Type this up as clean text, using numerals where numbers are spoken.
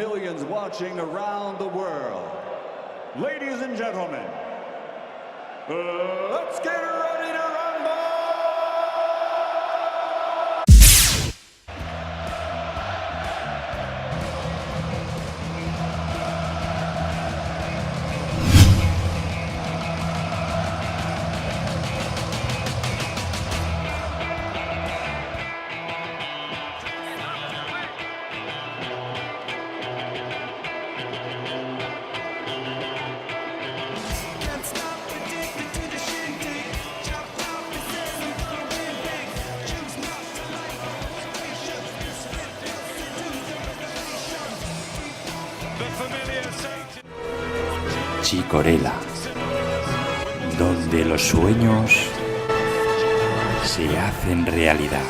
millions watching around the world. Ladies and gentlemen, let's get ready to rumble! Chicorella, donde los sueños se hacen realidad.